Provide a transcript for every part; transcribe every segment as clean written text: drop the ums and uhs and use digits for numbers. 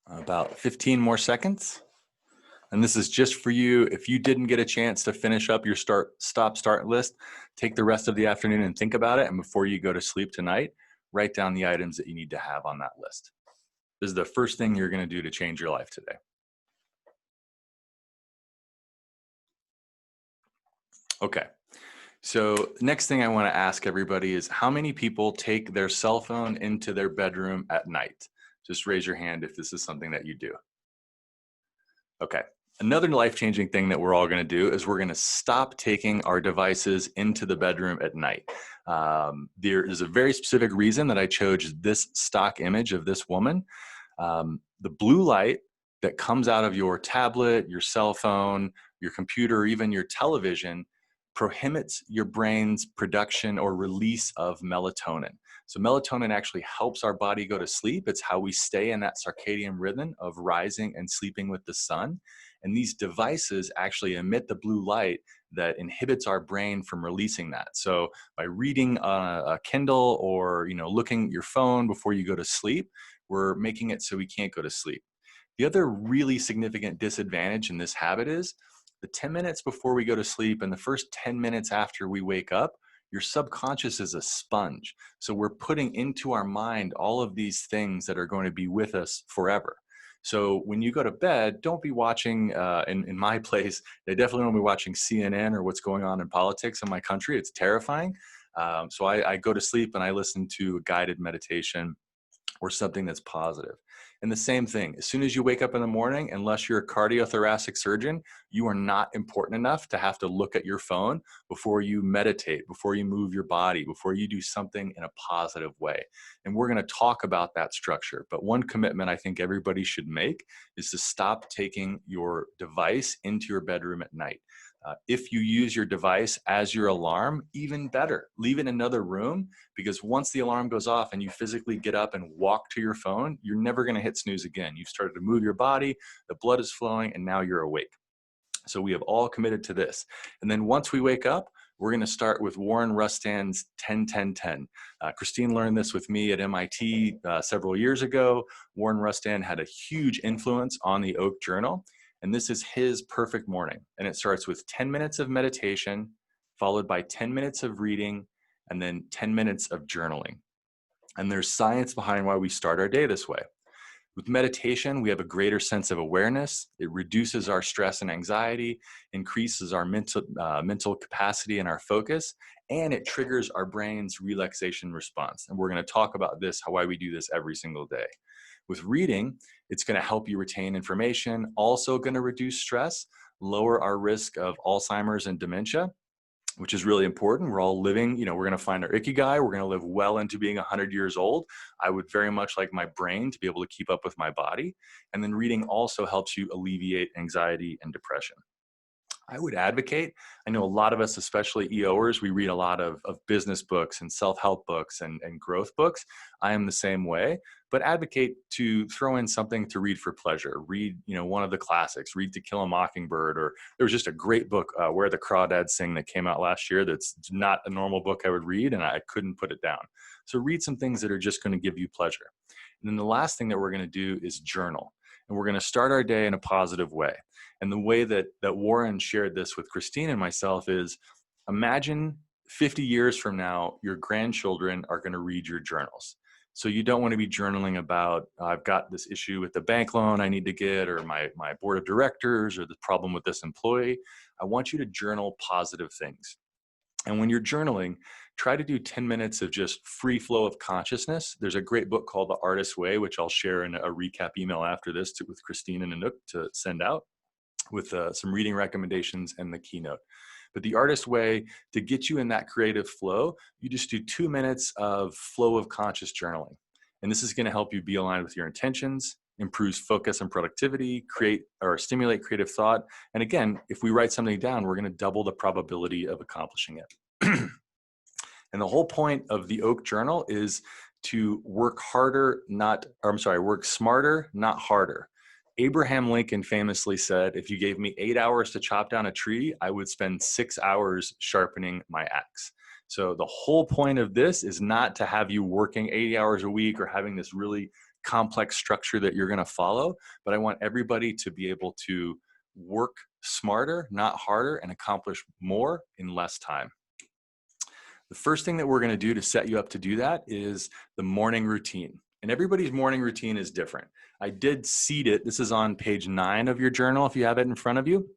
About 15 more seconds. And this is just for you. If you didn't get a chance to finish up your start list, take the rest of the afternoon and think about it. And before you go to sleep tonight, write down the items that you need to have on that list. This is the first thing you're going to do to change your life today. Okay. So next thing I want to ask everybody is how many people take their cell phone into their bedroom at night? Just raise your hand if this is something that you do. Okay. Another life-changing thing that we're all going to do is we're going to stop taking our devices into the bedroom at night. There is a very specific reason that I chose this stock image of this woman. The blue light that comes out of your tablet, your cell phone, your computer, or even your television prohibits your brain's production or release of melatonin. So melatonin actually helps our body go to sleep. It's how we stay in that circadian rhythm of rising and sleeping with the sun. And these devices actually emit the blue light that inhibits our brain from releasing that. So by reading a Kindle or looking at your phone before you go to sleep, we're making it so we can't go to sleep. The other really significant disadvantage in this habit is the 10 minutes before we go to sleep and the first 10 minutes after we wake up, your subconscious is a sponge. So we're putting into our mind all of these things that are going to be with us forever. So when you go to bed, don't be watching, in my place, they definitely don't be watching CNN or what's going on in politics in my country. It's terrifying. So I go to sleep and I listen to a guided meditation or something that's positive. And the same thing, as soon as you wake up in the morning, unless you're a cardiothoracic surgeon, you are not important enough to have to look at your phone before you meditate, before you move your body, before you do something in a positive way. And we're going to talk about that structure. But one commitment I think everybody should make is to stop taking your device into your bedroom at night. If you use your device as your alarm, even better. Leave it in another room, because once the alarm goes off and you physically get up and walk to your phone, you're never going to hit snooze again. You've started to move your body, the blood is flowing, and now you're awake. So we have all committed to this. And then once we wake up, we're going to start with Warren Rustan's 10-10-10. Christine learned this with me at MIT several years ago. Warren Rustan had a huge influence on the Oak Journal. And this is his perfect morning. And it starts with 10 minutes of meditation, followed by 10 minutes of reading, and then 10 minutes of journaling. And there's science behind why we start our day this way. With meditation, we have a greater sense of awareness. It reduces our stress and anxiety, increases our mental capacity and our focus, and it triggers our brain's relaxation response. And we're going to talk about this, why we do this every single day. With reading, it's going to help you retain information, also going to reduce stress, lower our risk of Alzheimer's and dementia, which is really important. We're all living, we're going to find our ikigai. We're going to live well into being 100 years old. I would very much like my brain to be able to keep up with my body. And then reading also helps you alleviate anxiety and depression. I would advocate, I know a lot of us, especially EOers, we read a lot of business books and self-help books and growth books. I am the same way, but advocate to throw in something to read for pleasure. Read, one of the classics, read To Kill a Mockingbird, or there was just a great book, Where the Crawdads Sing, that came out last year. That's not a normal book I would read, and I couldn't put it down. So read some things that are just going to give you pleasure. And then the last thing that we're going to do is journal. And we're going to start our day in a positive way. And the way that Warren shared this with Christine and myself is, imagine 50 years from now, your grandchildren are going to read your journals. So you don't want to be journaling about, I've got this issue with the bank loan I need to get, or my board of directors, or the problem with this employee. I want you to journal positive things. And when you're journaling, try to do 10 minutes of just free flow of consciousness. There's a great book called The Artist's Way, which I'll share in a recap email after this with Christine and Anouk to send out, with some reading recommendations and the keynote. But the Artist's Way, to get you in that creative flow, you just do 2 minutes of flow of conscious journaling. And this is going to help you be aligned with your intentions, improves focus and productivity, create or stimulate creative thought. And again, if we write something down, we're going to double the probability of accomplishing it. And the whole point of the Oak Journal is to work smarter, not harder. Abraham Lincoln famously said, if you gave me 8 hours to chop down a tree, I would spend 6 hours sharpening my axe. So the whole point of this is not to have you working 80 hours a week or having this really complex structure that you're going to follow, but I want everybody to be able to work smarter, not harder, and accomplish more in less time. The first thing that we're going to do to set you up to do that is the morning routine. And everybody's morning routine is different. I did seed it. This is on page 9 of your journal if you have it in front of you.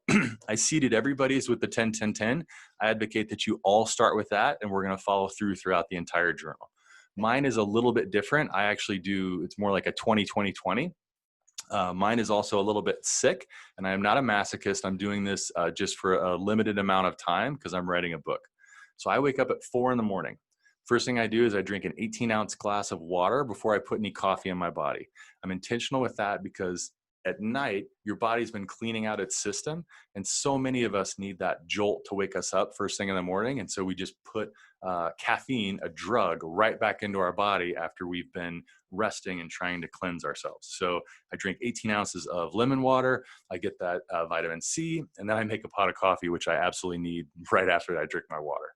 I seeded everybody's with the 10-10-10. I advocate that you all start with that, and we're going to follow throughout the entire journal. Mine is a little bit different. I actually do, it's more like a 20-20-20. Mine is also a little bit sick, and I am not a masochist. I'm doing this just for a limited amount of time because I'm writing a book. So I wake up at 4 in the morning. First thing I do is I drink an 18-ounce glass of water before I put any coffee in my body. I'm intentional with that because at night, your body's been cleaning out its system. And so many of us need that jolt to wake us up first thing in the morning. And so we just put caffeine, a drug, right back into our body after we've been resting and trying to cleanse ourselves. So I drink 18 ounces of lemon water. I get that vitamin C, and then I make a pot of coffee, which I absolutely need right after I drink my water.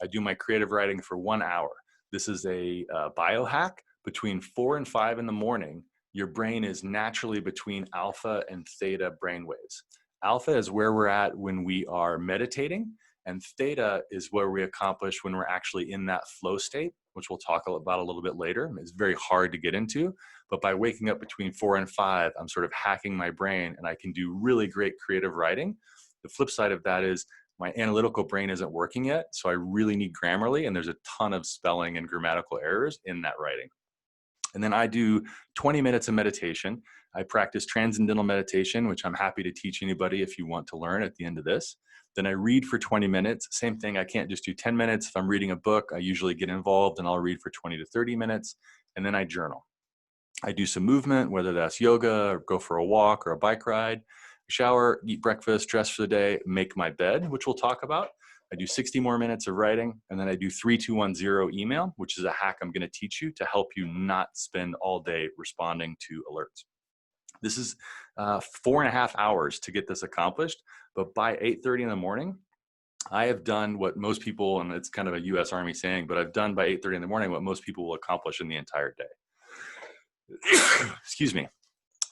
I do my creative writing for 1 hour. This is a biohack. Between 4 and 5 in the morning, your brain is naturally between alpha and theta brainwaves. Alpha is where we're at when we are meditating, and theta is where we accomplish when we're actually in that flow state, which we'll talk about a little bit later. It's very hard to get into, but by waking up between 4 and 5, I'm sort of hacking my brain, and I can do really great creative writing. The flip side of that is my analytical brain isn't working yet, so I really need Grammarly, and there's a ton of spelling and grammatical errors in that writing. And then I do 20 minutes of meditation. I practice transcendental meditation, which I'm happy to teach anybody if you want to learn at the end of this. Then I read for 20 minutes. Same thing, I can't just do 10 minutes. If I'm reading a book, I usually get involved and I'll read for 20 to 30 minutes. And then I journal. I do some movement, whether that's yoga or go for a walk or a bike ride. Shower, eat breakfast, dress for the day, make my bed, which we'll talk about. I do 60 more minutes of writing, and then I do 3210 email, which is a hack I'm going to teach you to help you not spend all day responding to alerts. This is 4.5 hours to get this accomplished, but by 8:30 in the morning, I have done what most people, and it's kind of a US Army saying, but I've done by 8:30 in the morning what most people will accomplish in the entire day. Excuse me.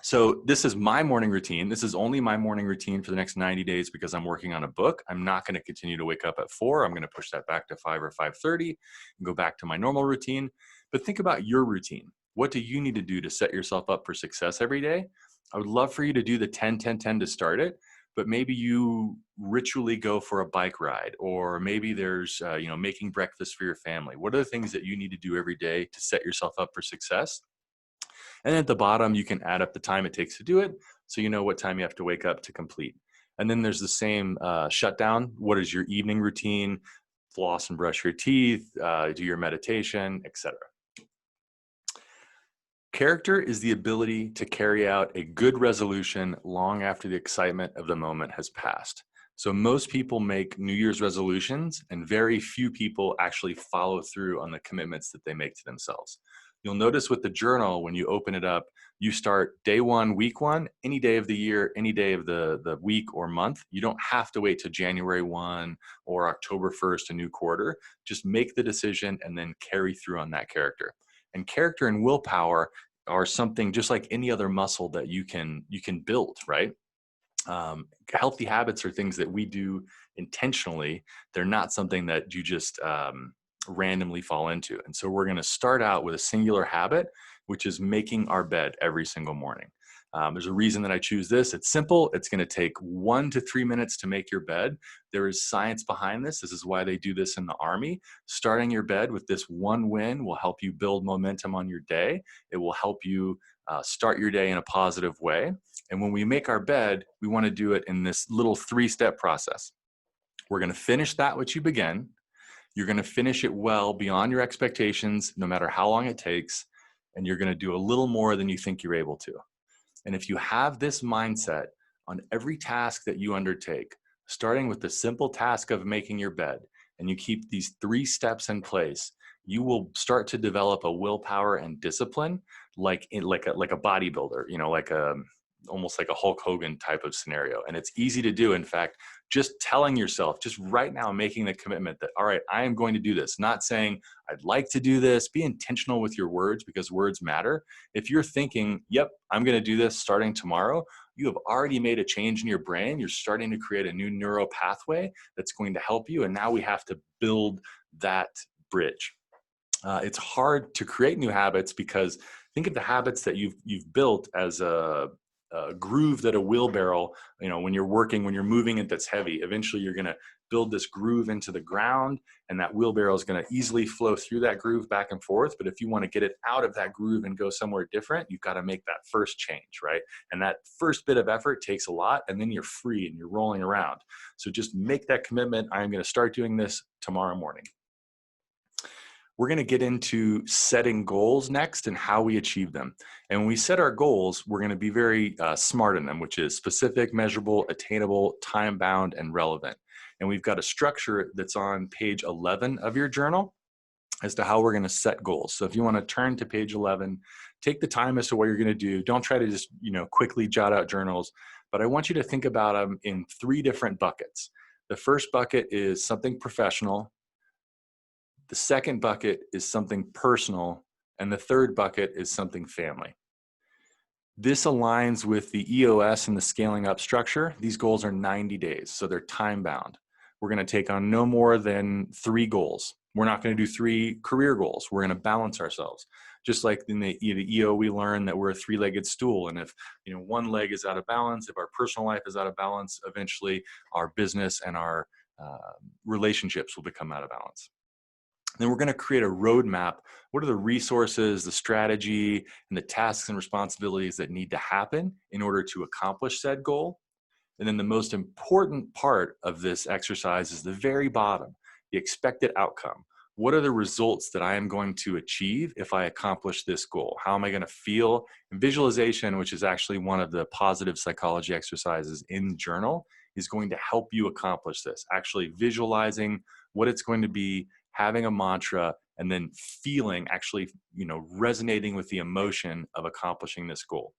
So this is my morning routine. This is only my morning routine for the next 90 days because I'm working on a book. I'm not going to continue to wake up at 4. I'm going to push that back to 5 or 5:30 and go back to my normal routine. But think about your routine. What do you need to do to set yourself up for success every day? I would love for you to do the 10-10-10 to start it, but maybe you ritually go for a bike ride, or maybe there's making breakfast for your family. What are the things that you need to do every day to set yourself up for success? And at the bottom, you can add up the time it takes to do it, so you know what time you have to wake up to complete. And then there's the same shutdown. What is your evening routine? Floss and brush your teeth, do your meditation, etc. Character is the ability to carry out a good resolution long after the excitement of the moment has passed. So most people make New Year's resolutions, and very few people actually follow through on the commitments that they make to themselves. You'll notice with the journal, when you open it up, you start day 1, week 1, any day of the year, any day of the week or month. You don't have to wait to January 1 or October 1st, a new quarter. Just make the decision and then carry through on that character. And character and willpower are something just like any other muscle that you can build, right? Healthy habits are things that we do intentionally. They're not something that you just randomly fall into. And so we're going to start out with a singular habit, which is making our bed every single morning. There's a reason that I choose this. It's simple. It's going to take 1 to 3 minutes to make your bed. There is science behind this. This is why they do this in the Army. Starting your bed with this one win will help you build momentum on your day. It will help you start your day in a positive way. And when we make our bed, we want to do it in this little 3-step process. We're going to finish that which you began. You're going to finish it well beyond your expectations, no matter how long it takes. And you're going to do a little more than you think you're able to. And if you have this mindset on every task that you undertake, starting with the simple task of making your bed, and you keep these 3 steps in place, you will start to develop a willpower and discipline like a bodybuilder, like a almost like a Hulk Hogan type of scenario. And it's easy to do. In fact, just telling yourself, just right now, making the commitment that, all right, I am going to do this, not saying I'd like to do this. Be intentional with your words because words matter. If you're thinking, yep, I'm going to do this starting tomorrow, you have already made a change in your brain. You're starting to create a new neural pathway that's going to help you. And now we have to build that bridge. It's hard to create new habits because think of the habits that you've built as a groove that a wheelbarrow, when you're working, when you're moving it, that's heavy. Eventually, you're going to build this groove into the ground, and that wheelbarrow is going to easily flow through that groove back and forth. But if you want to get it out of that groove and go somewhere different, you've got to make that first change, right? And that first bit of effort takes a lot, and then you're free and you're rolling around. So just make that commitment. I'm going to start doing this tomorrow morning. We're going to get into setting goals next and how we achieve them. And when we set our goals, we're going to be very smart in them, which is specific, measurable, attainable, time-bound, and relevant. And we've got a structure that's on page 11 of your journal as to how we're going to set goals. So if you want to turn to page 11, take the time as to what you're going to do. Don't try to just quickly jot out journals, but I want you to think about them in 3 different buckets. The first bucket is something professional. The second bucket is something personal, and the third bucket is something family. This aligns with the EOS and the scaling up structure. These goals are 90 days, so they're time bound. We're going to take on no more than 3 goals. We're not going to do 3 career goals. We're going to balance ourselves. Just like in the EO, we learn that we're a 3-legged stool. And if one leg is out of balance, if our personal life is out of balance, eventually our business and our relationships will become out of balance. Then we're going to create a roadmap. What are the resources, the strategy, and the tasks and responsibilities that need to happen in order to accomplish said goal? And then the most important part of this exercise is the very bottom, the expected outcome. What are the results that I am going to achieve if I accomplish this goal? How am I going to feel? And visualization, which is actually one of the positive psychology exercises in Journal, is going to help you accomplish this. Actually visualizing what it's going to be, having a mantra, and then feeling, actually, resonating with the emotion of accomplishing this goal.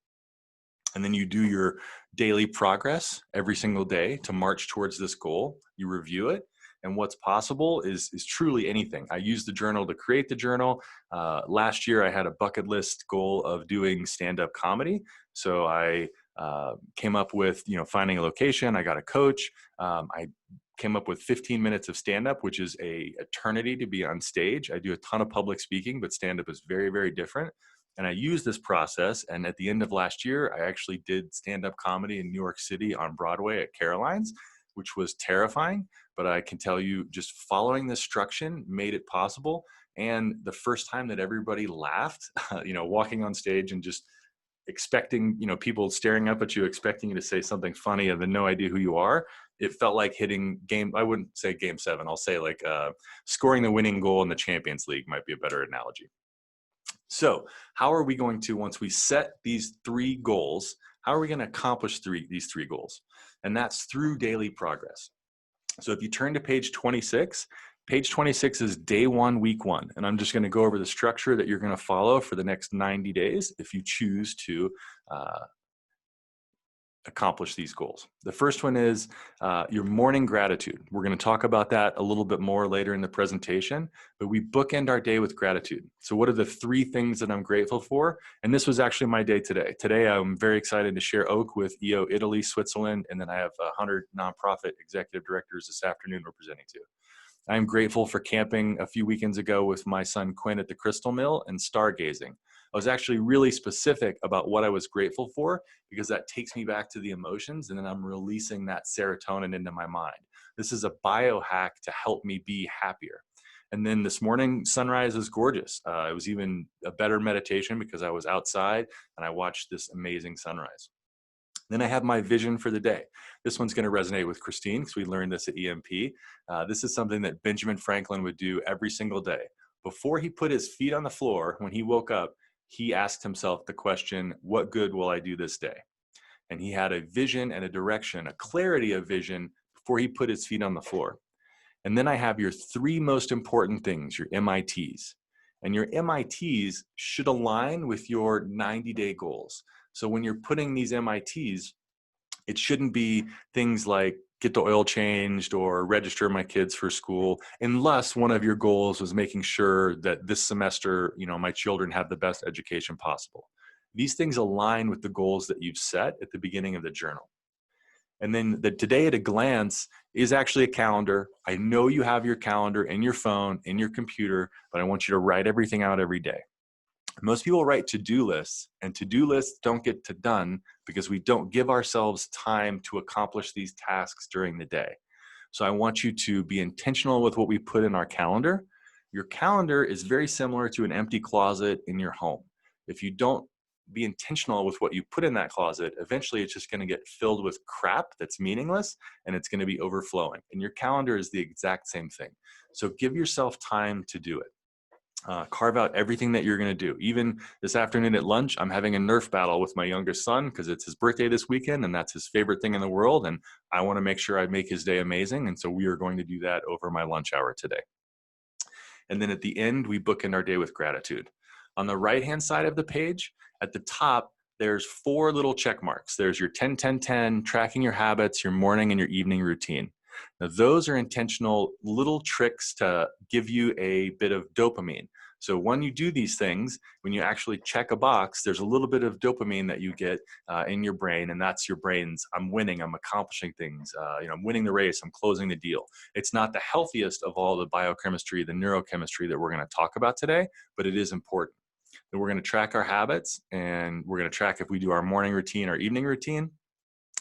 And then you do your daily progress every single day to march towards this goal. You review it. And what's possible is truly anything. I used the journal to create the journal. Last year, I had a bucket list goal of doing stand-up comedy. So I came up with, finding a location. I got a coach. I came up with 15 minutes of stand-up, which is a eternity to be on stage. I do a ton of public speaking, but stand-up is very, very different. And I used this process. And at the end of last year, I actually did stand-up comedy in New York City on Broadway at Caroline's, which was terrifying. But I can tell you, just following this instruction made it possible. And the first time that everybody laughed, walking on stage and just expecting, people staring up at you, expecting you to say something funny and then no idea who you are, it felt like hitting I wouldn't say game 7. I'll say like scoring the winning goal in the Champions League might be a better analogy. So how are we going to, once we set these 3 goals, how are we going to accomplish these 3 goals? And that's through daily progress. So if you turn to page 26, page 26 is day 1, week 1. And I'm just going to go over the structure that you're going to follow for the next 90 days if you choose to accomplish these goals. The first one is your morning gratitude. We're going to talk about that a little bit more later in the presentation, but we bookend our day with gratitude. So what are the 3 things that I'm grateful for? And this was actually my day today. Today, I'm very excited to share Oak with EO Italy, Switzerland, and then I have 100 nonprofit executive directors this afternoon we're presenting to. I'm grateful for camping a few weekends ago with my son Quinn at the Crystal Mill and stargazing. I was actually really specific about what I was grateful for because that takes me back to the emotions and then I'm releasing that serotonin into my mind. This is a biohack to help me be happier. And then this morning, sunrise is gorgeous. It was even a better meditation because I was outside and I watched this amazing sunrise. Then I have my vision for the day. This one's going to resonate with Christine because we learned this at EMP. This is something that Benjamin Franklin would do every single day. Before he put his feet on the floor, when he woke up, he asked himself the question, what good will I do this day? And he had a vision and a direction, a clarity of vision before he put his feet on the floor. And then I have your 3 most important things, your MITs. And your MITs should align with your 90-day goals. So when you're putting these MITs, it shouldn't be things like get the oil changed or register my kids for school, unless one of your goals was making sure that this semester, my children have the best education possible. These things align with the goals that you've set at the beginning of the journal. And then the today at a glance is actually a calendar. I know you have your calendar in your phone, in your computer, but I want you to write everything out every day. Most people write to-do lists, and to-do lists don't get done because we don't give ourselves time to accomplish these tasks during the day. So I want you to be intentional with what we put in our calendar. Your calendar is very similar to an empty closet in your home. If you don't be intentional with what you put in that closet, eventually it's just going to get filled with crap that's meaningless, and it's going to be overflowing. And your calendar is the exact same thing. So give yourself time to do it. Carve out everything that you're going to do. Even this afternoon at lunch, I'm having a Nerf battle with my youngest son because it's his birthday this weekend and that's his favorite thing in the world. And I want to make sure I make his day amazing. And so we are going to do that over my lunch hour today. And then at the end, we bookend our day with gratitude. On the right-hand side of the page, at the top, there's 4 little check marks. There's your 10, 10, 10, tracking your habits, your morning and your evening routine. Now, those are intentional little tricks to give you a bit of dopamine. So when you do these things, when you actually check a box, there's a little bit of dopamine that you get in your brain, and that's your brain's, I'm winning, I'm accomplishing things, I'm winning the race, I'm closing the deal. It's not the healthiest of all the biochemistry, the neurochemistry that we're going to talk about today, but it is important. And we're going to track our habits, and we're going to track if we do our morning routine or evening routine.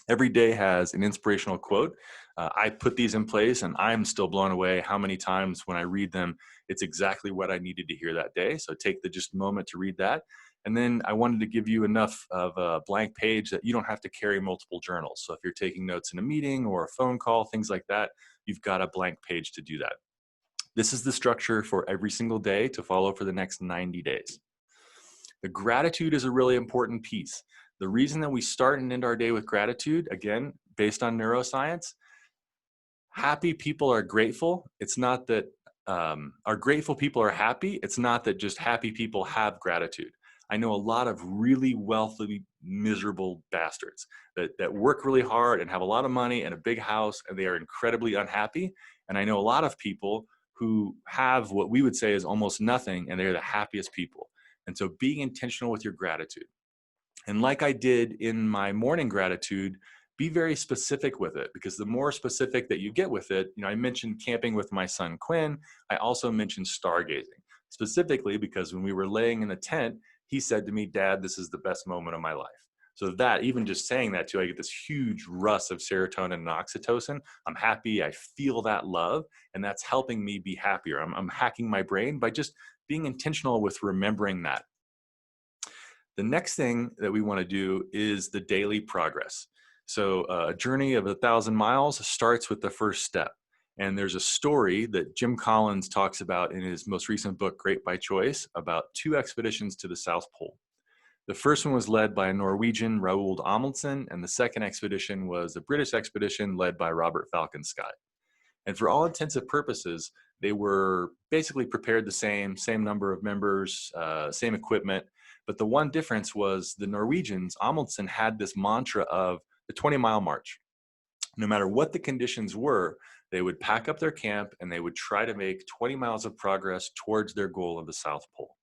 Every day has an inspirational quote. I put these in place, and I'm still blown away how many times when I read them, it's exactly what I needed to hear that day. So take the just moment to read that. And then I wanted to give you enough of a blank page that you don't have to carry multiple journals. So if you're taking notes in a meeting or a phone call, things like that, you've got a blank page to do that. This is the structure for every single day to follow for the next 90 days. The gratitude is a really important piece. The reason that we start and end our day with gratitude, again, based on neuroscience, happy people are grateful. It's not that our grateful people are happy. It's not that just happy people have gratitude. I know a lot of really wealthy, miserable bastards that work really hard and have a lot of money and a big house, and they are incredibly unhappy. And I know a lot of people who have what we would say is almost nothing, and they're the happiest people. And so being intentional with your gratitude. And like I did in my morning gratitude, be very specific with it, because the more specific that you get with it, I mentioned camping with my son Quinn. I also mentioned stargazing, specifically because when we were laying in the tent, he said to me, "Dad, this is the best moment of my life." So that, even just saying that too, I get this huge rush of serotonin and oxytocin. I'm happy, I feel that love, and that's helping me be happier. I'm hacking my brain by just being intentional with remembering that. The next thing that we want to do is the daily progress. So a journey of 1,000 miles starts with the first step. And there's a story that Jim Collins talks about in his most recent book, Great by Choice, about 2 expeditions to the South Pole. The first one was led by a Norwegian, Roald Amundsen, and the second expedition was a British expedition led by Robert Falcon Scott. And for all intents and purposes, they were basically prepared the same number of members, same equipment. But the one difference was the Norwegians, Amundsen, had this mantra of the 20-mile march. No matter what the conditions were, they would pack up their camp and they would try to make 20 miles of progress towards their goal of the South Pole.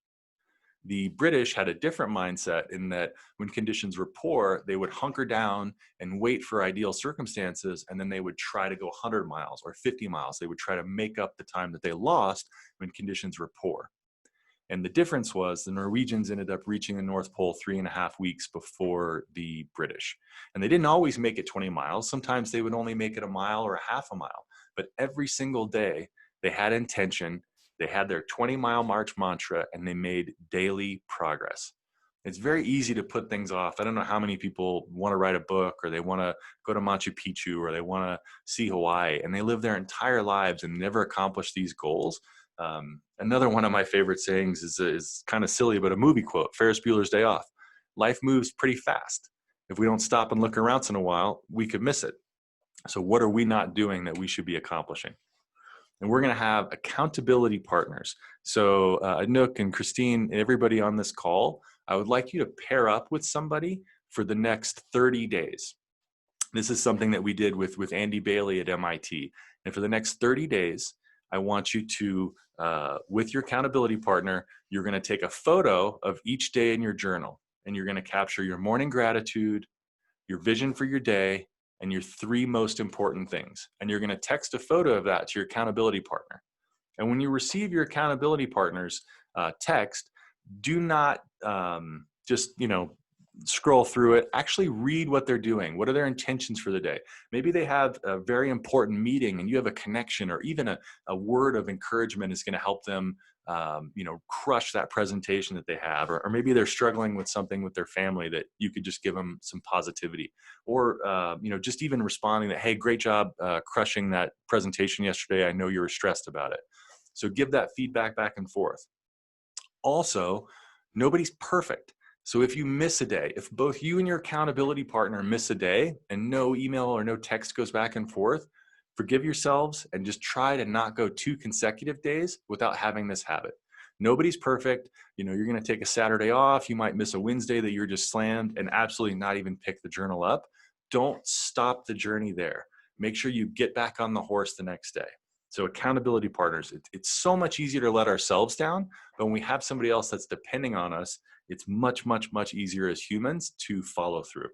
The British had a different mindset in that when conditions were poor, they would hunker down and wait for ideal circumstances, and then they would try to go 100 miles or 50 miles. They would try to make up the time that they lost when conditions were poor. And the difference was the Norwegians ended up reaching the North Pole 3.5 weeks before the British. And they didn't always make it 20 miles. Sometimes they would only make it a mile or a half a mile. But every single day, they had intention. They had their 20-mile march mantra, and they made daily progress. It's very easy to put things off. I don't know how many people want to write a book, or they want to go to Machu Picchu, or they want to see Hawaii, and they live their entire lives and never accomplish these goals. Another one of my favorite sayings is kind of silly, but a movie quote, Ferris Bueller's Day Off. Life moves pretty fast. If we don't stop and look around once in a while, we could miss it. So what are we not doing that we should be accomplishing? And we're going to have accountability partners. So Anouk and Christine and everybody on this call, I would like you to pair up with somebody for the next 30 days. This is something that we did with Andy Bailey at MIT. And for the next 30 days, I want you to, with your accountability partner, you're going to take a photo of each day in your journal, and you're going to capture your morning gratitude, your vision for your day, and your 3 most important things. And you're going to text a photo of that to your accountability partner. And when you receive your accountability partner's text, do not just, scroll through it. Actually read what they're doing. What are their intentions for the day? Maybe they have a very important meeting and you have a connection, or even a word of encouragement is going to help them crush that presentation that they have. Or maybe they're struggling with something with their family that you could just give them some positivity. Or just even responding that, hey, great job crushing that presentation yesterday. I know you were stressed about it. So give that feedback back and forth. Also, nobody's perfect. So if you miss a day, if both you and your accountability partner miss a day and no email or no text goes back and forth, forgive yourselves and just try to not go 2 consecutive days without having this habit. Nobody's perfect. You're going to take a Saturday off. You might miss a Wednesday that you're just slammed, and absolutely not even pick the journal up. Don't stop the journey there. Make sure you get back on the horse the next day. So accountability partners, it's so much easier to let ourselves down, but when we have somebody else that's depending on us, it's much, much, much easier as humans to follow through.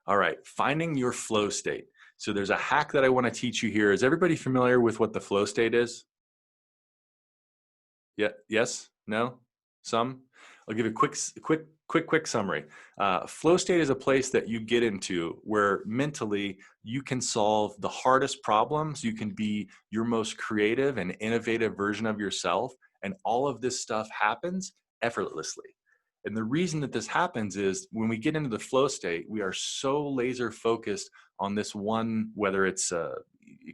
All right, finding your flow state. So there's a hack that I want to teach you here. Is everybody familiar with what the flow state is? Yeah, yes, no, some? I'll give a quick summary. Flow state is a place that you get into where mentally you can solve the hardest problems. You can be your most creative and innovative version of yourself. And all of this stuff happens effortlessly. And the reason that this happens is when we get into the flow state, we are so laser focused on this one, whether it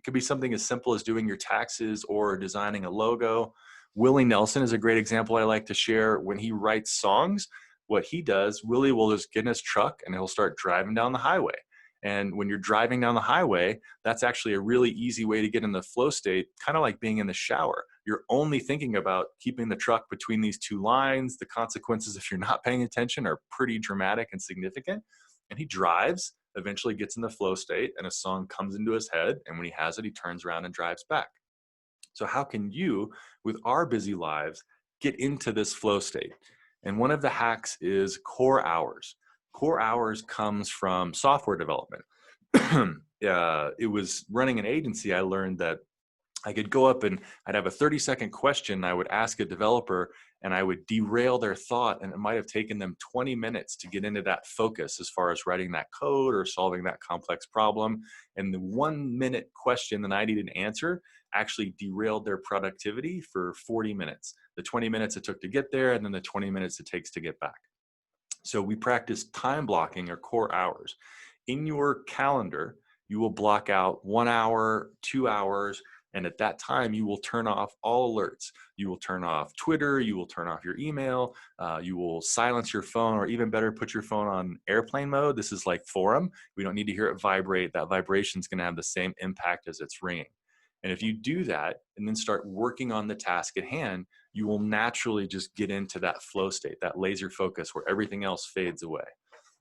could be something as simple as doing your taxes or designing a logo. Willie Nelson is a great example I like to share. When he writes songs, what he does, Willie will just get in his truck and he'll start driving down the highway. And when you're driving down the highway, that's actually a really easy way to get in the flow state, kind of like being in the shower. You're only thinking about keeping the truck between these 2 lines. The consequences, if you're not paying attention, are pretty dramatic and significant. And he drives, eventually gets in the flow state, and a song comes into his head. And when he has it, he turns around and drives back. So how can you, with our busy lives, get into this flow state? And one of the hacks is core hours. Core hours comes from software development. It was running an agency. I learned that I could go up and I'd have a 30-second question. I would ask a developer and I would derail their thought. And it might have taken them 20 minutes to get into that focus as far as writing that code or solving that complex problem. And the 1-minute question that I needed to answer actually derailed their productivity for 40 minutes. The 20 minutes it took to get there, and then the 20 minutes it takes to get back. So we practice time blocking or core hours. In your calendar, you will block out 1 hour, 2 hours, and at that time, you will turn off all alerts. You will turn off Twitter, you will turn off your email, you will silence your phone, or even better, put your phone on airplane mode. This is like Forum. We don't need to hear it vibrate. That vibration is going to have the same impact as it's ringing. And if you do that and then start working on the task at hand, you will naturally just get into that flow state, that laser focus where everything else fades away.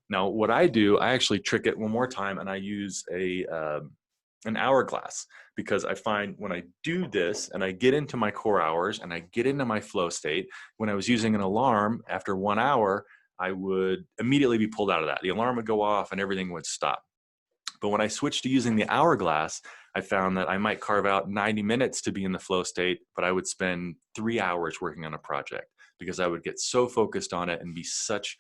Now, what I do, I actually trick it one more time, and I use an hourglass, because I find when I do this and I get into my core hours and I get into my flow state, when I was using an alarm after 1 hour, I would immediately be pulled out of that. The alarm would go off and everything would stop. But when I switched to using the hourglass, I found that I might carve out 90 minutes to be in the flow state, but I would spend 3 hours working on a project because I would get so focused on it and be such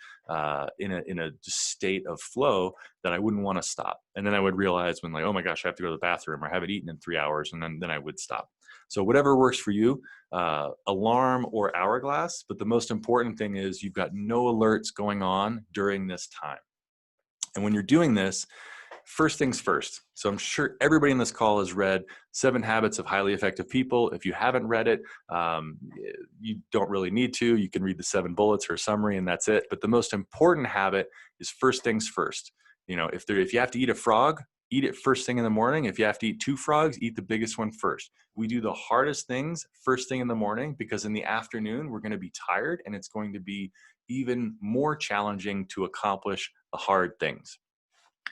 in a state of flow that I wouldn't want to stop. And then I would realize when, like, oh my gosh, I have to go to the bathroom, or I haven't eaten in 3 hours, and then I would stop. So whatever works for you, alarm or hourglass. But the most important thing is you've got no alerts going on during this time. And when you're doing this, first things first. So I'm sure everybody in this call has read 7 Habits of Highly Effective People. If you haven't read it, you don't really need to. You can read the 7 bullets or summary, and that's it. But the most important habit is first things first. You know, if you have to eat a frog, eat it first thing in the morning. If you have to eat 2 frogs, eat the biggest one first. We do the hardest things first thing in the morning because in the afternoon, we're going to be tired and it's going to be even more challenging to accomplish the hard things.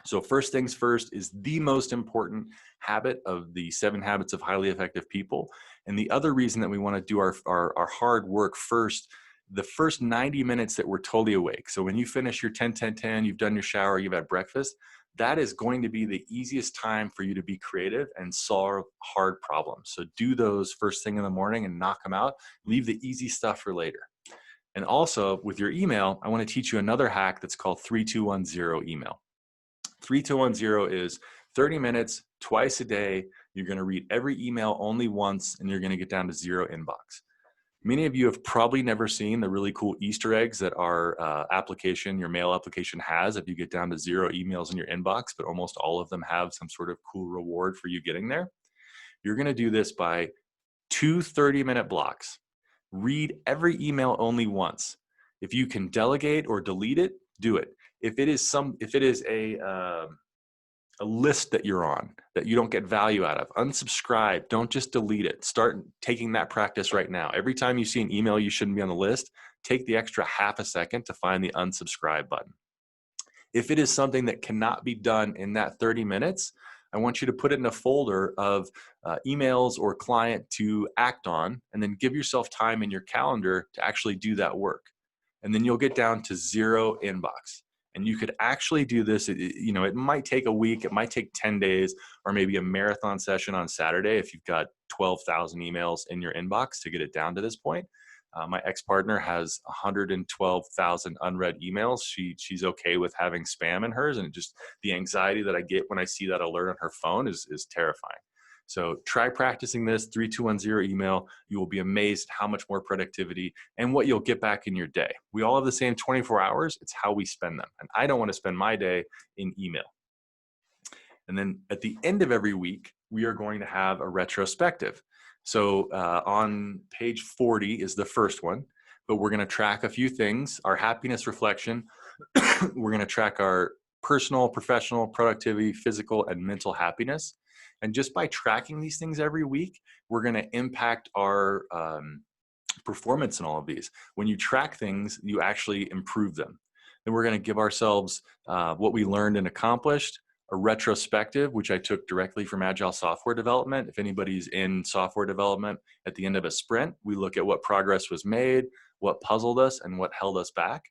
So first things first is the most important habit of the 7 habits of highly effective people. And the other reason that we want to do our hard work first, the first 90 minutes that we're totally awake. So when you finish your 10-10-10, you've done your shower, you've had breakfast, that is going to be the easiest time for you to be creative and solve hard problems. So do those first thing in the morning and knock them out. Leave the easy stuff for later. And also with your email, I want to teach you another hack that's called 3210 email. 3210 is 30 minutes, twice a day. You're going to read every email only once, and you're going to get down to 0 inbox. Many of you have probably never seen the really cool Easter eggs that our application, your mail application has if you get down to 0 emails in your inbox, but almost all of them have some sort of cool reward for you getting there. You're going to do this by 2 30-minute blocks. Read every email only once. If you can delegate or delete it, do it. If it is a list that you're on that you don't get value out of, unsubscribe. Don't just delete it. Start taking that practice right now. Every time you see an email you shouldn't be on the list, take the extra half a second to find the unsubscribe button. If it is something that cannot be done in that 30 minutes, I want you to put it in a folder of emails or client to act on, and then give yourself time in your calendar to actually do that work. And then you'll get down to 0 inbox. And you could actually do this, it might take a week, it might take 10 days, or maybe a marathon session on Saturday if you've got 12,000 emails in your inbox to get it down to this point. My ex-partner has 112,000 unread emails. She's okay with having spam in hers, and just the anxiety that I get when I see that alert on her phone is terrifying. So try practicing this 3210 email. You will be amazed how much more productivity and what you'll get back in your day. We all have the same 24 hours. It's how we spend them. And I don't want to spend my day in email. And then at the end of every week, we are going to have a retrospective. So on page 40 is the first one, but we're going to track a few things. Our happiness reflection, we're going to track our personal, professional, productivity, physical, and mental happiness. And just by tracking these things every week, we're going to impact our performance in all of these. When you track things, you actually improve them. Then we're going to give ourselves what we learned and accomplished, a retrospective, which I took directly from Agile software development. If anybody's in software development, at the end of a sprint, we look at what progress was made, what puzzled us, and what held us back.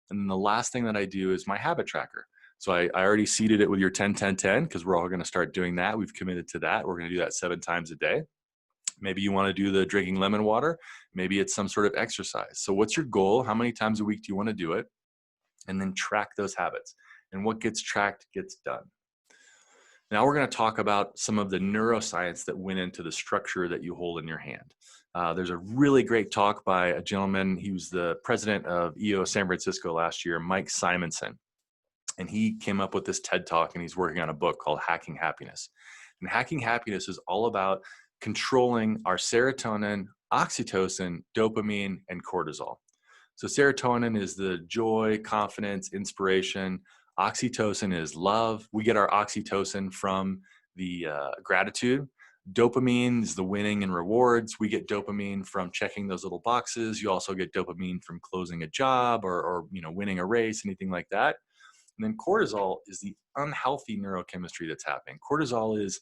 And then the last thing that I do is my habit tracker. So I already seeded it with your 10-10-10 because we're all going to start doing that. We've committed to that. We're going to do that 7 times a day. Maybe you want to do the drinking lemon water. Maybe it's some sort of exercise. So what's your goal? How many times a week do you want to do it? And then track those habits. And what gets tracked gets done. Now we're going to talk about some of the neuroscience that went into the structure that you hold in your hand. There's a really great talk by a gentleman. He was the president of EO San Francisco last year, Mike Simonson. And he came up with this TED Talk, and he's working on a book called Hacking Happiness. And Hacking Happiness is all about controlling our serotonin, oxytocin, dopamine, and cortisol. So serotonin is the joy, confidence, inspiration. Oxytocin is love. We get our oxytocin from the gratitude. Dopamine is the winning and rewards. We get dopamine from checking those little boxes. You also get dopamine from closing a job or winning a race, anything like that. And then cortisol is the unhealthy neurochemistry that's happening. Cortisol is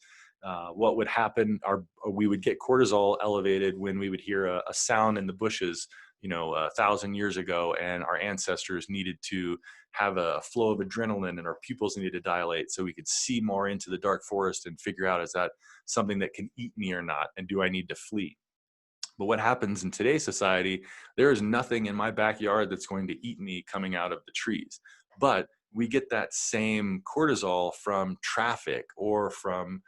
what would happen. We would get cortisol elevated when we would hear a sound in the bushes, 1,000 years ago, and our ancestors needed to have a flow of adrenaline and our pupils needed to dilate so we could see more into the dark forest and figure out, is that something that can eat me or not? And do I need to flee? But what happens in today's society, there is nothing in my backyard that's going to eat me coming out of the trees. But we get that same cortisol from traffic or from,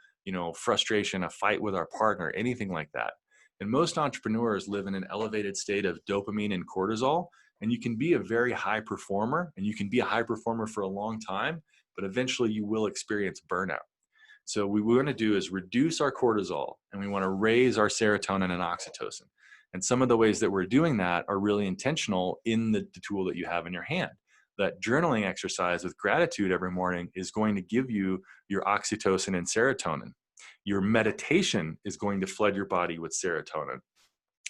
frustration, a fight with our partner, anything like that. And most entrepreneurs live in an elevated state of dopamine and cortisol. And you can be a very high performer, and you can be a high performer for a long time, but eventually you will experience burnout. So what we want to do is reduce our cortisol, and we want to raise our serotonin and oxytocin. And some of the ways that we're doing that are really intentional in the tool that you have in your hand. that journaling exercise with gratitude every morning is going to give you your oxytocin and serotonin. Your meditation is going to flood your body with serotonin.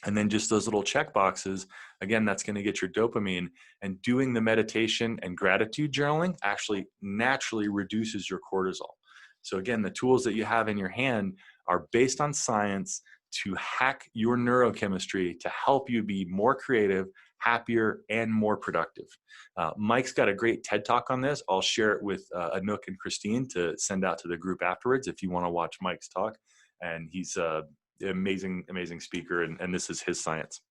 And then just those little check boxes, again, that's going to get your dopamine. And doing the meditation and gratitude journaling actually naturally reduces your cortisol. So again, the tools that you have in your hand are based on science to hack your neurochemistry to help you be more creative, happier, and more productive. Mike's got a great TED Talk on this. I'll share it with Anouk and Christine to send out to the group afterwards if you want to watch Mike's talk. And he's amazing speaker, and this is his science.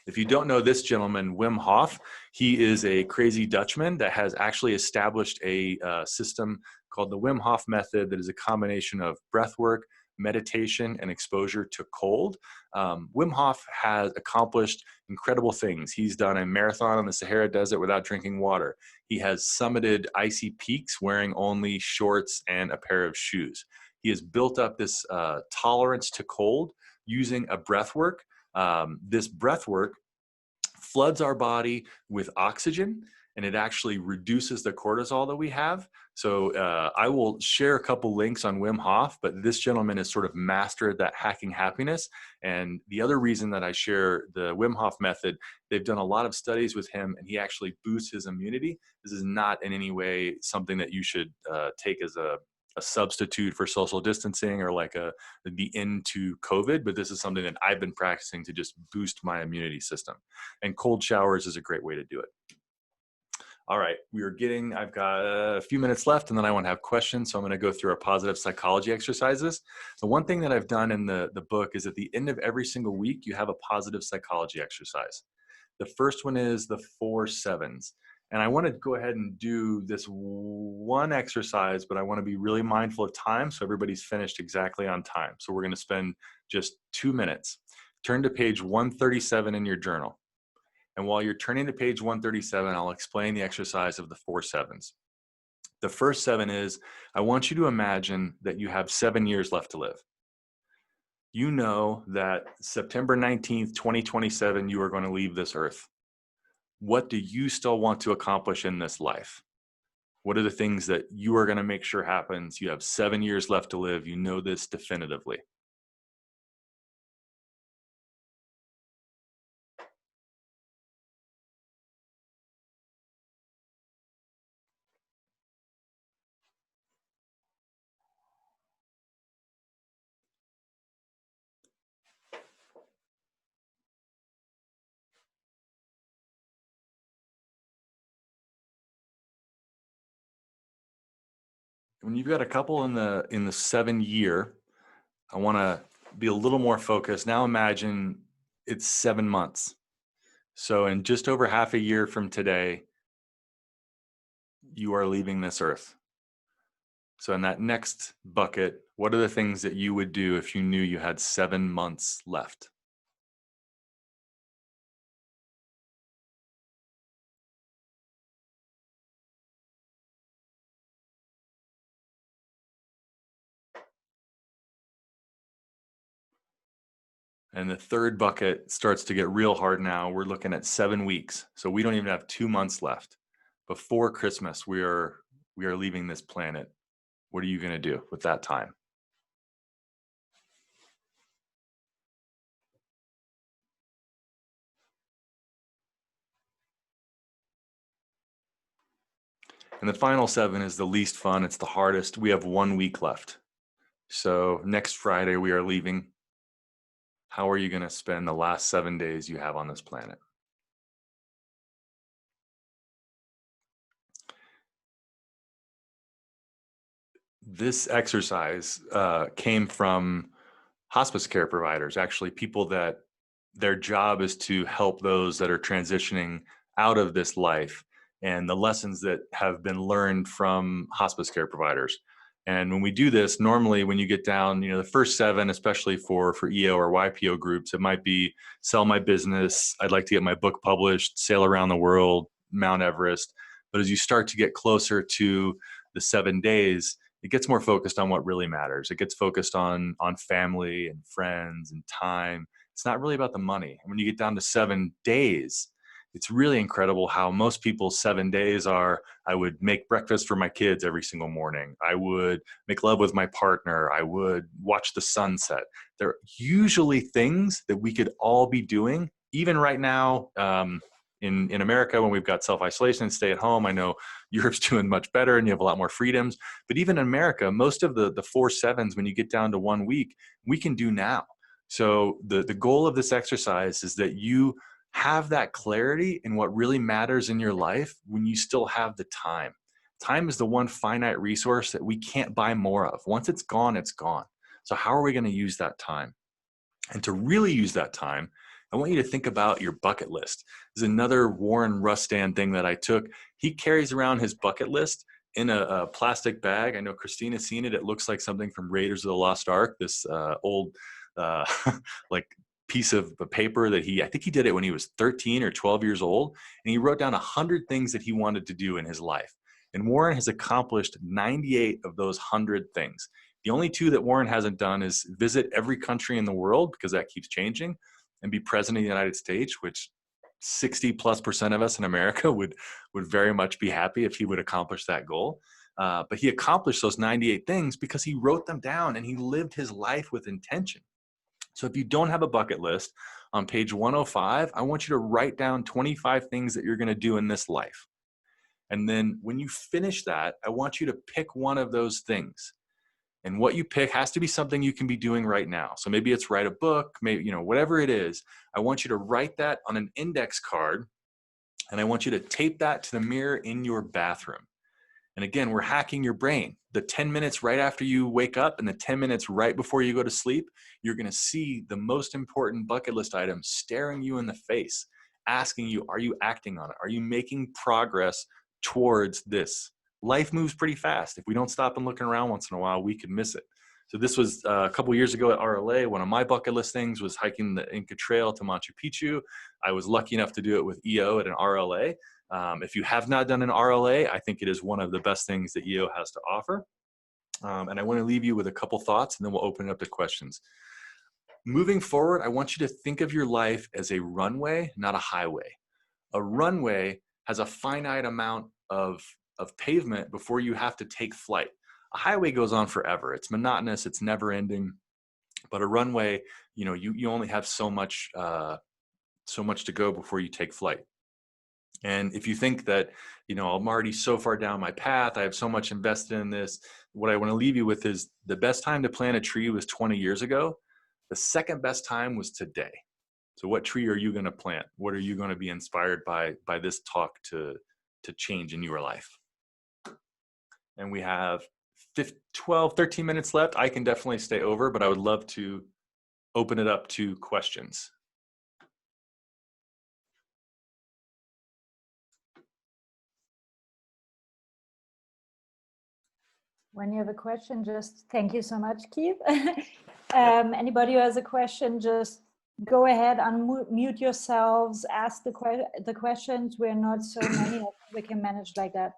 If you don't know this gentleman, Wim Hof, he is a crazy Dutchman that has actually established a system called the Wim Hof method that is a combination of breath work, meditation, and exposure to cold. Wim Hof has accomplished incredible things. He's done a marathon on the Sahara Desert without drinking water. He has summited icy peaks wearing only shorts and a pair of shoes. He has built up this tolerance to cold using a breath work. This breath work floods our body with oxygen, and it actually reduces the cortisol that we have. So I will share a couple links on Wim Hof, but this gentleman has sort of mastered that hacking happiness. And the other reason that I share the Wim Hof method, they've done a lot of studies with him, and he actually boosts his immunity. This is not in any way something that you should take as a substitute for social distancing or like the end to COVID, but this is something that I've been practicing to just boost my immunity system. And cold showers is a great way to do it. All right, I've got a few minutes left, and then I want to have questions. So I'm going to go through our positive psychology exercises. The one thing that I've done in the book is at the end of every single week, you have a positive psychology exercise. The first one is the 4 7s. And I want to go ahead and do this one exercise, but I want to be really mindful of time so everybody's finished exactly on time. So we're going to spend just 2 minutes. Turn to page 137 in your journal. And while you're turning to page 137, I'll explain the exercise of the 4 7s. The first 7 is, I want you to imagine that you have 7 years left to live. You know that September 19th, 2027, you are going to leave this earth. What do you still want to accomplish in this life? What are the things that you are going to make sure happens? You have 7 years left to live. You know this definitively. When you've got a couple in the 7 year, I want to be a little more focused. Now imagine it's 7 months. So in just over half a year from today, you are leaving this earth. So in that next bucket, what are the things that you would do if you knew you had 7 months left? And the third bucket starts to get real hard now. We're looking at 7 weeks. So we don't even have 2 months left. Before Christmas, we are leaving this planet. What are you going to do with that time? And the final 7 is the least fun. It's the hardest. We have 1 week left. So next Friday, we are leaving. How are you going to spend the last 7 days you have on this planet? This exercise came from hospice care providers, actually people that their job is to help those that are transitioning out of this life, and the lessons that have been learned from hospice care providers. And when we do this, normally when you get down, the first 7, especially for EO or YPO groups, it might be sell my business, I'd like to get my book published, sail around the world, Mount Everest. But as you start to get closer to the 7 days, it gets more focused on what really matters. It gets focused on family and friends and time. It's not really about the money. And when you get down to 7 days, it's really incredible how most people's 7 days are, I would make breakfast for my kids every single morning. I would make love with my partner. I would watch the sunset. They're usually things that we could all be doing, even right now. In America, when we've got self-isolation and stay at home, I know Europe's doing much better and you have a lot more freedoms. But even in America, most of the 4/7s, when you get down to 1 week, we can do now. So the goal of this exercise is that you have that clarity in what really matters in your life when you still have the time. Time is the one finite resource that we can't buy more of. Once it's gone, it's gone. So how are we going to use that time? And to really use that time, I want you to think about your bucket list. This is another Warren Rustand thing that I took. He carries around his bucket list in a plastic bag. I know Christina's seen it. It looks like something from Raiders of the Lost Ark, this old like piece of paper that I think he did it when he was 13 or 12 years old. And he wrote down 100 things that he wanted to do in his life. And Warren has accomplished 98 of those 100 things. The only 2 that Warren hasn't done is visit every country in the world, because that keeps changing, and be president of the United States, which 60+% of us in America would very much be happy if he would accomplish that goal. But he accomplished those 98 things because he wrote them down and he lived his life with intention. So if you don't have a bucket list, on page 105, I want you to write down 25 things that you're going to do in this life. And then when you finish that, I want you to pick one of those things. And what you pick has to be something you can be doing right now. So maybe it's write a book, maybe, whatever it is. I want you to write that on an index card, and I want you to tape that to the mirror in your bathroom. And again, we're hacking your brain. The 10 minutes right after you wake up and the 10 minutes right before you go to sleep, you're going to see the most important bucket list item staring you in the face, asking you, are you acting on it? Are you making progress towards this? Life moves pretty fast. If we don't stop and look around once in a while, we could miss it. So this was a couple years ago at RLA. One of my bucket list things was hiking the Inca Trail to Machu Picchu. I was lucky enough to do it with EO at an RLA. If you have not done an RLA, I think it is one of the best things that EO has to offer. And I want to leave you with a couple thoughts, and then we'll open it up to questions. Moving forward, I want you to think of your life as a runway, not a highway. A runway has a finite amount of pavement before you have to take flight. A highway goes on forever. It's monotonous. It's never ending. But a runway, you only have so much to go before you take flight. And if you think that, I'm already so far down my path, I have so much invested in this, what I want to leave you with is the best time to plant a tree was 20 years ago. The second best time was today. So what tree are you going to plant? What are you going to be inspired by this talk to change in your life? And we have 13 minutes left. I can definitely stay over, but I would love to open it up to questions. When you have a question, just thank you so much, Keith. Anybody who has a question, just go ahead, unmute yourselves, ask the questions. We're not so many, we can manage like that.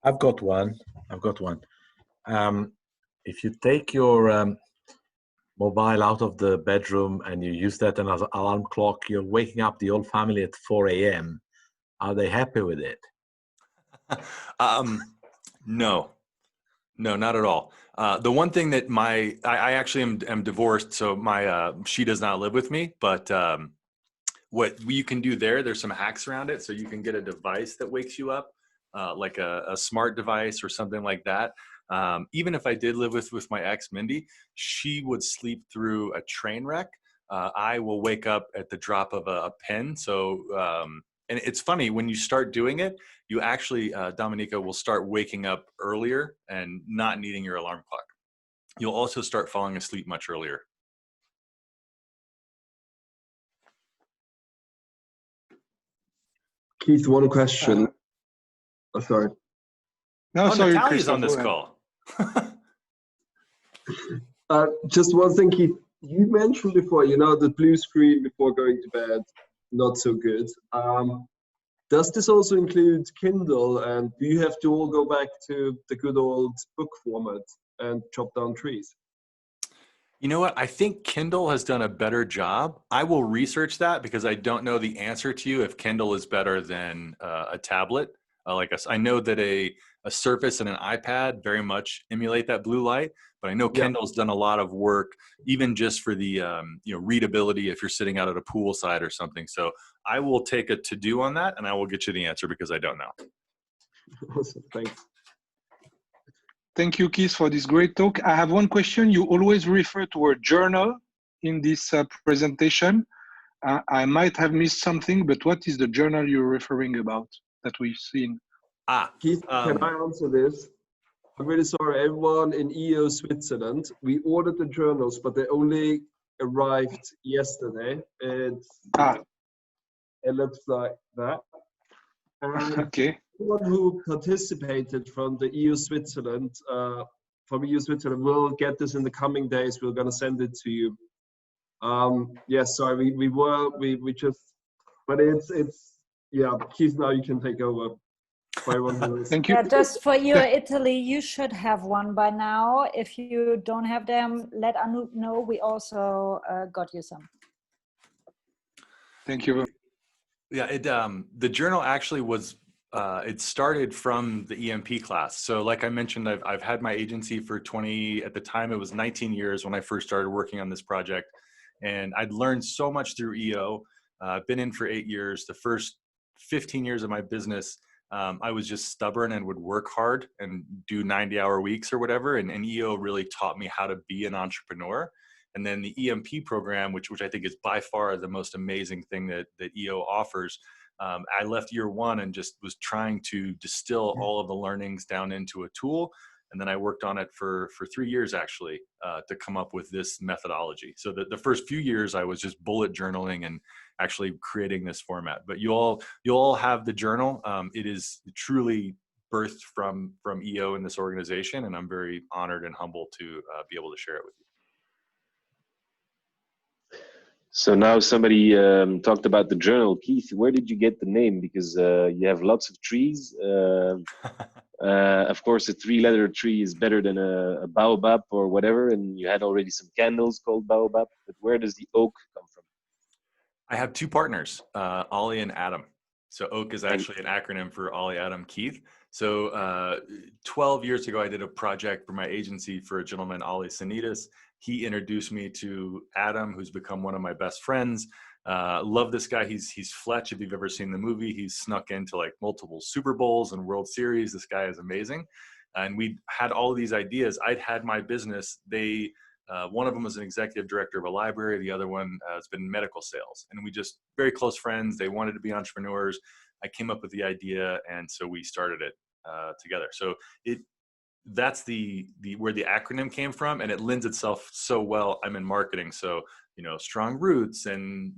I've got one. If you take your mobile out of the bedroom and you use that as an alarm clock, you're waking up the whole family at 4 a.m. Are they happy with it? No, not at all. The one thing that I actually am divorced, so she does not live with me, but what you can do there's some hacks around it. So you can get a device that wakes you up, like a smart device or something like that. Even if I did live with my ex, Mindy, she would sleep through a train wreck. I will wake up at the drop of a pin. So, and it's funny, when you start doing it, you actually, Dominica, will start waking up earlier and not needing your alarm clock. You'll also start falling asleep much earlier. Keith, one question. Oh, sorry. No, sorry, Natalia's on this call. Just one thing, Keith. You mentioned before, the blue screen before going to bed, not so good. Does this also include Kindle, and do you have to all go back to the good old book format and chop down trees? You know what? I think Kindle has done a better job. I will research that because I don't know the answer to you if Kindle is better than a tablet. I know that a Surface and an iPad very much emulate that blue light, but I know Yeah. Kindle's done a lot of work, even just for the readability if you're sitting out at a poolside or something. So I will take a to-do on that, and I will get you the answer because I don't know. Awesome. Thanks. Thank you, Keith, for this great talk. I have one question. You always refer to a journal in this presentation. I might have missed something, but what is the journal you're referring about that we've seen? Keith, can I answer this? I'm really sorry, everyone in EO Switzerland. We ordered the journals, but they only arrived yesterday. It looks like that. And Okay. everyone who participated from the EU Switzerland, will get this in the coming days. We're going to send it to you. Yes, sorry, we just, but yeah, Keith, now you can take over. Thank you. Yeah, just for your Italy, you should have one by now. If you don't have them, let Anoop know. We also got you some. Thank you. Yeah, the journal actually was, it started from the EMP class. So like I mentioned, I've had my agency for at the time it was 19 years when I first started working on this project. And I'd learned so much through EO. I've been in for 8 years. The first 15 years of my business, I was just stubborn and would work hard and do 90-hour weeks or whatever. And EO really taught me how to be an entrepreneur. And then the EMP program, which I think is by far the most amazing thing that EO offers. I left year one and just was trying to distill all of the learnings down into a tool. And then I worked on it for 3 years actually to come up with this methodology. So the first few years I was just bullet journaling and actually creating this format. But you all have the journal. It is truly birthed from EO in this organization, and I'm very honored and humbled to be able to share it with you. So now somebody talked about the journal. Keith, where did you get the name? Because you have lots of trees. Of course, a 3-letter tree is better than a baobab or whatever. And you had already some candles called baobab. But where does the oak come from? I have 2 partners, Ollie and Adam. So oak is actually an acronym for Ollie, Adam, Keith. So 12 years ago, I did a project for my agency for a gentleman, Ollie Sanitas. He introduced me to Adam, who's become one of my best friends. Love this guy. He's Fletch. If you've ever seen the movie, he's snuck into like multiple Super Bowls and World Series. This guy is amazing. And we had all of these ideas. I'd had my business. One of them was an executive director of a library. The other one has been medical sales. And we just very close friends. They wanted to be entrepreneurs. I came up with the idea, and so we started it together. So that's where the acronym came from, and it lends itself so well. I'm in marketing, so strong roots, and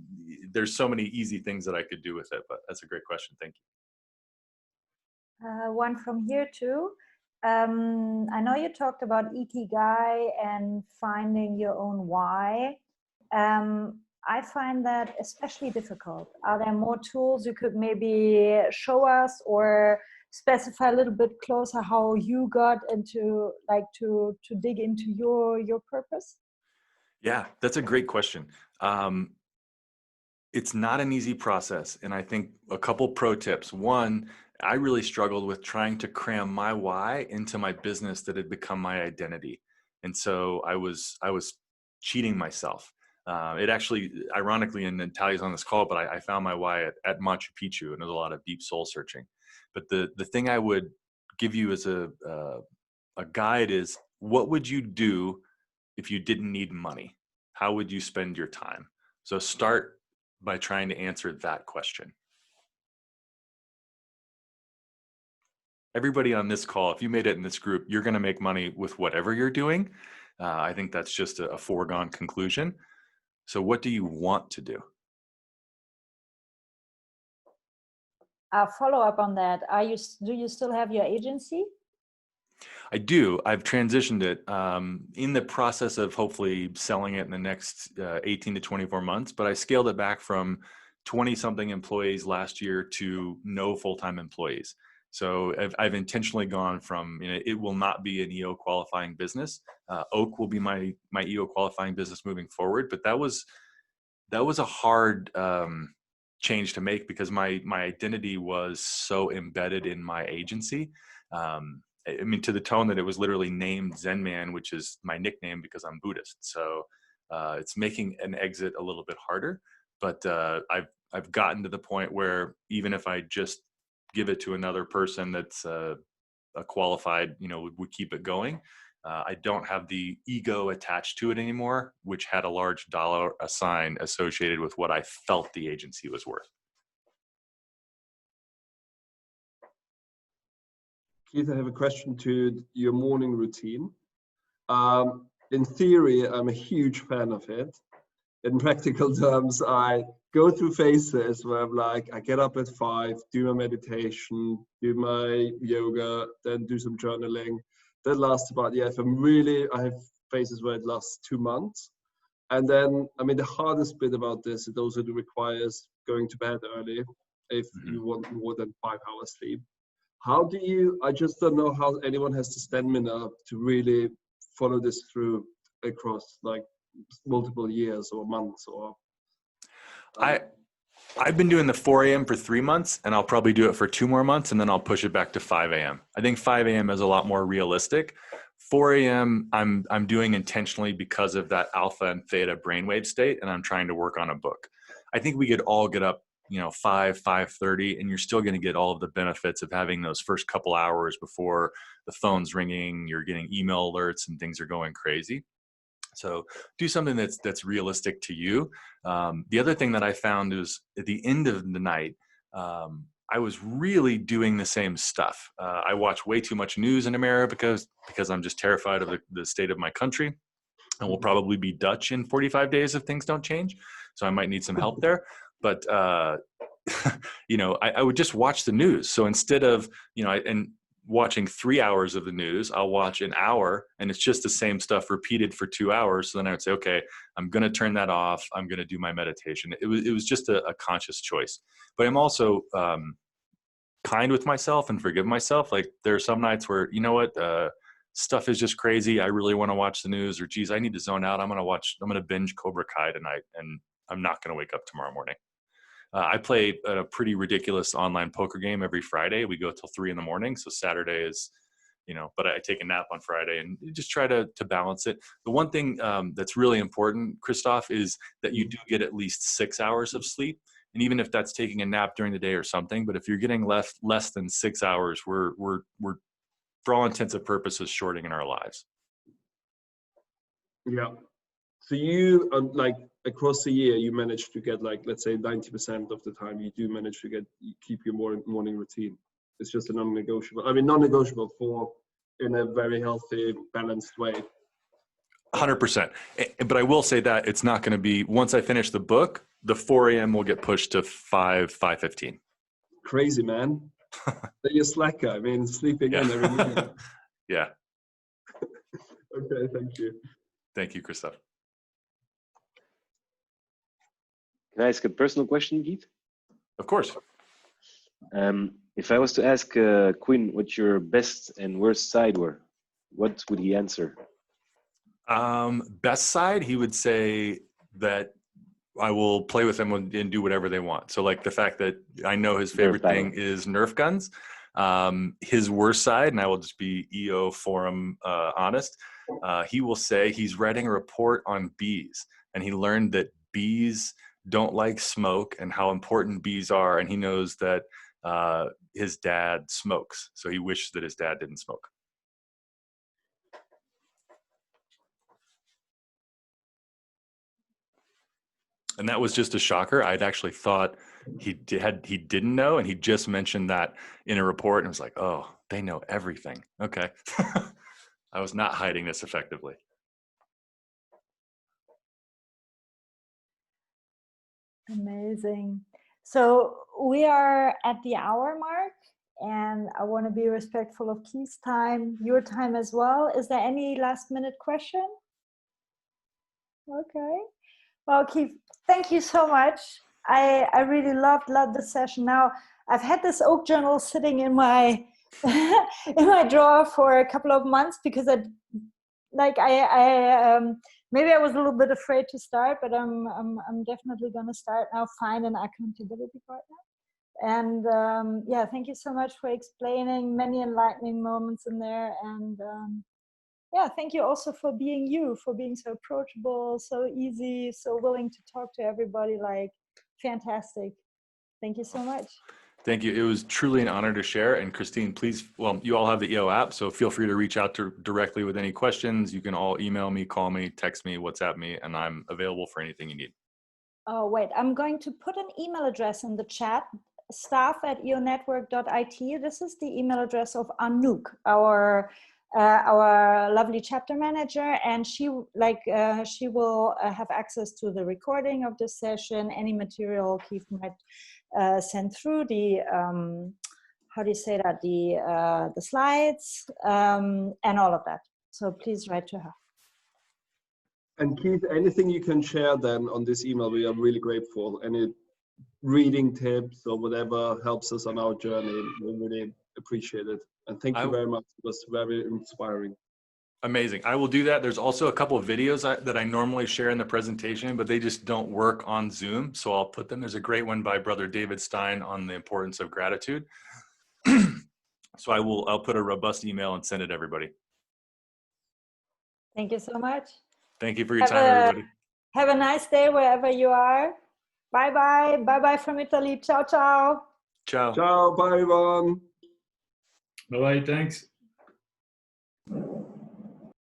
there's so many easy things that I could do with it. But that's a great question. Thank you. One from here too. I know you talked about Ikigai and finding your own why. I find that especially difficult. Are there more tools you could maybe show us or specify a little bit closer how you got into to dig into your purpose? Yeah, that's a great question. It's not an easy process. And I think a couple pro tips. One, I really struggled with trying to cram my why into my business that had become my identity. And so I was cheating myself. It actually, ironically, and Natalia's on this call, but I found my why at Machu Picchu, and there's a lot of deep soul searching. But the thing I would give you as a guide is, what would you do if you didn't need money? How would you spend your time? So start by trying to answer that question. Everybody on this call, if you made it in this group, you're going to make money with whatever you're doing. I think that's just a foregone conclusion. So what do you want to do? Follow up on that. Do you still have your agency? I do. I've transitioned it in the process of hopefully selling it in the next 18 to 24 months, but I scaled it back from 20 something employees last year to no full-time employees. So I've intentionally gone from, it will not be an EO qualifying business. Oak will be my EO qualifying business moving forward. But that was a hard change to make because my identity was so embedded in my agency. I mean, to the tone that it was literally named Zen Man, which is my nickname because I'm Buddhist. So it's making an exit a little bit harder. But I've gotten to the point where even if I just give it to another person that's a qualified, would keep it going. I don't have the ego attached to it anymore, which had a large dollar sign associated with what I felt the agency was worth. Keith, I have a question to your morning routine. In theory, I'm a huge fan of it. In practical terms, I go through phases where I'm like, I get up at 5, do my meditation, do my yoga, then do some journaling. That lasts about, I have phases where it lasts 2 months. And then, I mean, the hardest bit about this, it also requires going to bed early if you want more than 5 hours sleep. I just don't know how anyone has the stamina to really follow this through across like multiple years or months or. I've been doing the 4 a.m. for 3 months, and I'll probably do it for 2 more months, and then I'll push it back to 5 a.m. I think 5 a.m. is a lot more realistic. 4 a.m. I'm doing intentionally because of that alpha and theta brainwave state, and I'm trying to work on a book. I think we could all get up, 5:30, and you're still going to get all of the benefits of having those first couple hours before the phone's ringing, you're getting email alerts, and things are going crazy. So do something that's realistic to you. The other thing that I found is at the end of the night, I was really doing the same stuff. I watch way too much news in America because I'm just terrified of the state of my country, and we'll probably be Dutch in 45 days if things don't change. So I might need some help there. But I would just watch the news. So instead of watching 3 hours of the news, I'll watch an hour, and it's just the same stuff repeated for 2 hours. So then I would say, okay, I'm going to turn that off. I'm going to do my meditation. It was just a conscious choice. But I'm also kind with myself and forgive myself. Like there are some nights where, stuff is just crazy. I really want to watch the news, or geez, I need to zone out. I'm going to binge Cobra Kai tonight, and I'm not going to wake up tomorrow morning. I play a pretty ridiculous online poker game every Friday. We go till 3 a.m. So Saturday is, but I take a nap on Friday and just try to balance it. The one thing that's really important, Christoph, is that you do get at least 6 hours of sleep. And even if that's taking a nap during the day or something, but if you're getting less than 6 hours, we're for all intents and purposes shorting in our lives. Yeah. So you like across the year, you manage to get like, let's say 90% of the time you do manage to keep your morning routine. It's just a non-negotiable for in a very healthy, balanced way. 100%. But I will say that it's not going to be, once I finish the book, the 4 a.m. will get pushed to 5:15. Crazy, man. You're a slacker. I mean, sleeping in every morning. Yeah. Okay, thank you. Thank you, Christoph. Can I ask a personal question, Keith? Of course. If I was to ask Quinn what your best and worst side were, what would he answer? Best side, he would say that I will play with them and do whatever they want. So like the fact that I know his favorite thing is Nerf guns. His worst side, and I will just be EO forum honest, he will say he's writing a report on bees, and he learned that bees don't like smoke and how important bees are, and he knows that his dad smokes, so he wishes that his dad didn't smoke. And that was just a shocker. I'd actually thought he didn't know, and he just mentioned that in a report, and it was like, oh, they know everything. Okay. I was not hiding this effectively. Amazing. So we are at the hour mark, and I want to be respectful of Keith's time, your time as well. Is there any last minute question? Okay. Well, Keith, thank you so much. I really loved the session. Now, I've had this oak journal sitting in my in my drawer for a couple of months because maybe I was a little bit afraid to start, but I'm definitely going to start now. Find an accountability partner. And yeah, thank you so much for explaining many enlightening moments in there. And yeah, thank you also for being you, for being so approachable, so easy, so willing to talk to everybody. Like, fantastic. Thank you so much. Thank you. It was truly an honor to share. And Christine, please, well, you all have the EO app, so feel free to reach out directly with any questions. You can all email me, call me, text me, WhatsApp me, and I'm available for anything you need. Oh, wait, I'm going to put an email address in the chat, staff@eonetwork.it. This is the email address of Anouk, our lovely chapter manager, and she will have access to the recording of this session, any material Keith might send through, the how do you say that, the slides, and all of that. So please write to her. And Keith, anything you can share then on this email, we are really grateful. Any reading tips or whatever helps us on our journey, we really appreciate it. And thank you very much. It was very inspiring. Amazing. I will do that. There's also a couple of videos that I normally share in the presentation, but they just don't work on Zoom. So I'll put them. There's a great one by Brother David Stein on the importance of gratitude. So I'll put a robust email and send it to everybody. Thank you so much. Thank you for your time, everybody. Have a nice day wherever you are. Bye-bye. Bye-bye from Italy. Ciao, ciao. Ciao. Ciao. Bye, everyone. Bye-bye. Thanks.